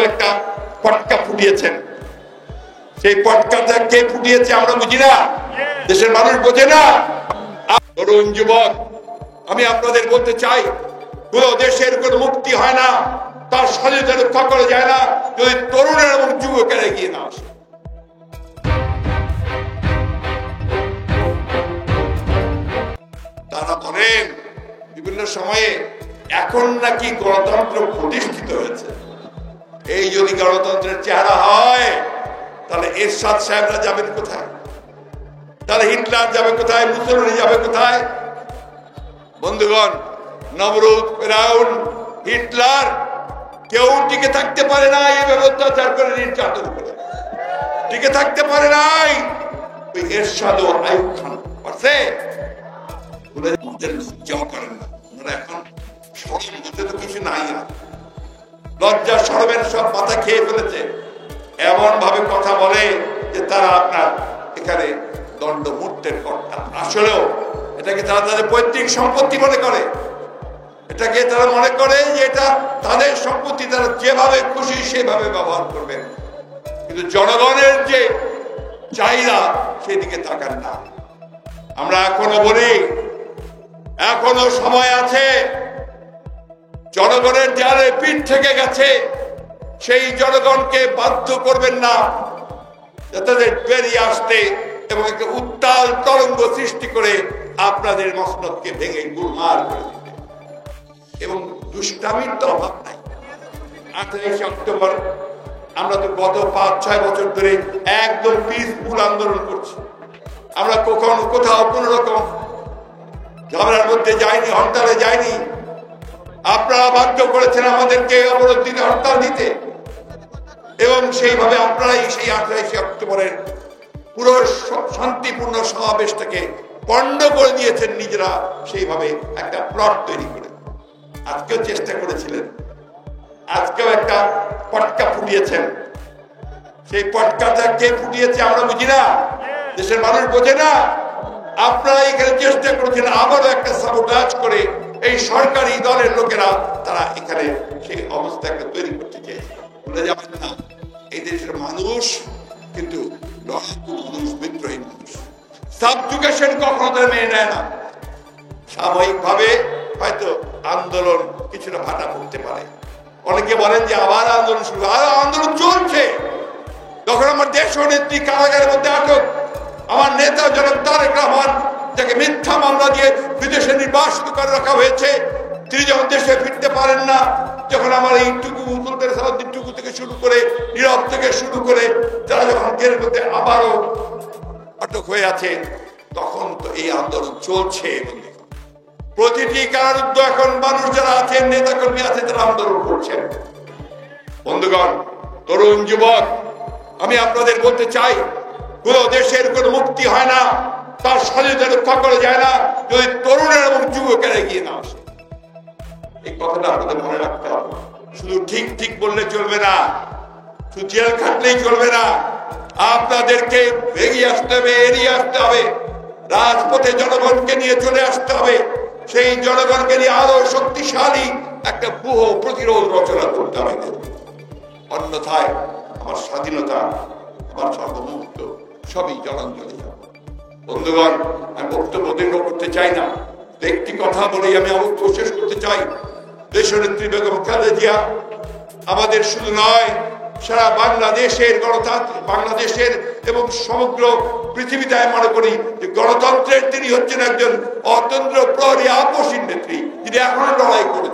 একটা পটকা ফুটিয়েছেন। সেই পটকাটা কে ফুটিয়েছে আমরা বুঝি না, দেশের মানুষ বোঝে না। তরুণ যুবক, আমি আপনাদের বলতে চাই, কোন দেশের কোন মুক্তি হয় না, তার স্বাধীনতা রক্ষা করা যায় না যদি তরুণের এবং যুবকেরা এগিয়ে না আসে। তারা বলেন বিভিন্ন সময়ে এখন নাকি গণতন্ত্র প্রতিষ্ঠিত হয়েছে। এই যদি গণতন্ত্রের চেহারা হয় তাহলে এরশাদ সাহেবরা যাবেন কোথায়? তাহলে হিটলার যাবে কোথায়? মুসলিম যাবে কোথায়? বন্ধুগণ, নমরুদ, ফেরাউন, হিটলার কেউ টিকে থাকতে পারে না এই অত্যাচার করে, নির্যাতন করে টিকে থাকতে পারে নাই। ওই এরশাদ ও আইয়ুব খান পারছে? লজ্জা করেন না, এখন শরম বলতে তো কিছু নাই, লজ্জা শরমের সব মাথা খেয়ে ফেলেছে। এমন ভাবে কথা বলে যে তারা আপনার এখানে দণ্ডমূর্তের কর্তা। আসলেও এটাকে তারা তাদের পৈতৃক সম্পত্তি মনে করে, এটাকে তারা মনে করে যে এটা তাদের সম্পত্তি, তারা যেভাবে খুশি সেভাবে ব্যবহার করবেন। কিন্তু জনগণের যে চাহিদা সেদিকে তাকান না। আমরা এখনো বলি, এখনো সময় আছে। জনগণের দেয়ালে পিঠ থেকে গেছে, সেই জনগণকে বাধ্য করবেন না তাদের বেরিয়ে আসতে এবং একটা উত্তাল তরঙ্গ সৃষ্টি করে আপনাদের মসনদকে ভেঙে গুরমার করে দিতে। এবং দুষ্টামির তো অভাব নাই। 28 অক্টোবর আমরা তো গত 5-6 বছর ধরে একদম পিসফুল আন্দোলন করছি। আমরা কখনো কোথাও কোন রকম ঝগড়ার মধ্যে যাইনি, হরতালে যাইনি। আপনারা বাধ্য করেছেন আমাদেরকে অবরোধ দিতে, হরতাল দিতে, এবং সেইভাবে আপনারাই সেই 28 অক্টোবরের পুরো শান্তিপূর্ণ সমাবেশটাকে পণ্ড করে দিয়েছেন নিজেরা, সেইভাবে একটা প্লট তৈরি করে। আজকেও চেষ্টা করেছিলেন, আজকেও একটা পটকা ফুটিয়েছেন। সেই পটকাটা কে ফুটিয়েছে আমরা বুঝি না, দেশের মানুষ বোঝে না। আপনারা এখানে চেষ্টা করেছেন আবারও একটা সাবোটাজ করে এই সরকারি দলের লোকেরা তারা এখানে সেই অবস্থা একটা তৈরি করতে চেয়েছে। ভুলে যাবেন না, এই দেশের মানুষ কিন্তু মানুষ, বিদ্রোহী মানুষ। সাবজুকেশন কখনো তারা মেনে নেয় না। সাময়িক ভাবে হয়তো আন্দোলন কিছুটা ভাটা পড়তে পারে। অনেকে বলেন যে আবার আন্দোলন শুরু, আর আন্দোলন চলছে। যখন আমার দেশ নেত্রী কারাগারের মধ্যে আটক, আমার নেতা জনাব তারেক রহমান, যাকে মিথ্যা মামলা দিয়ে বিদেশে নির্বাসিত করে রাখা হয়েছে, তিনি যখন দেশে ফিরতে পারেন না, যখন আমার এই টুকু সুলতান সালাউদ্দিন টুকু থেকে শুরু করে, নীরব থেকে শুরু করে যারা যখন জেলের মধ্যে আবারও আটক হয়ে আছে, তখন তো এই আন্দোলন চলছে। প্রতিটি কারারুদ্ধ এখন মানুষ যারা আছেন, নেতা কর্মী আছে, তারা আন্দোলন করছেন। বন্ধুগণ, তরুণ যুবক, আমি আপনাদের বলতে চাই, কোন দেশের কোন মুক্তি হয় না, তার স্বাধীনতা রক্ষা করা যায় না যদি তরুণের এবং যুবকেরা এগিয়ে না আসে। এই কথাটা আপনাদের মনে রাখতে হবে। শুধু ঠিক ঠিক বললে চলবে না, শুধু জেল খাটলেই চলবে না। আপনাদেরকে এগিয়ে আসতে হবে, এড়িয়ে আসতে হবে, রাজপথে জনগণকে নিয়ে চলে আসতে হবে। সেই জনগণকে নিয়ে আরো শক্তিশালী একটা ব্যূহ প্রতিরোধ রচনা করতে হবে। অন্যথায় আমার স্বাধীনতা, আমার সার্বভৌমত্ব সবই জলাঞ্জলি হবে। বন্ধুগণ, আমি বক্তব্য দীর্ঘ করতে চাই না, একটি কথা বলেই আমি বক্তব্য শেষ করতে চাই। দেশনেত্রী বেগম খালেদা জিয়া আমাদের শুধু নয়, সারা বাংলাদেশের গণতান্ত্রিক, বাংলাদেশের এবং সমগ্র পৃথিবীতে আমি মনে করি যে গণতন্ত্রের তিনি হচ্ছেন একজন অতন্ত্র প্রহরী আপসীন নেত্রী, যিনি এখনো লড়াই করে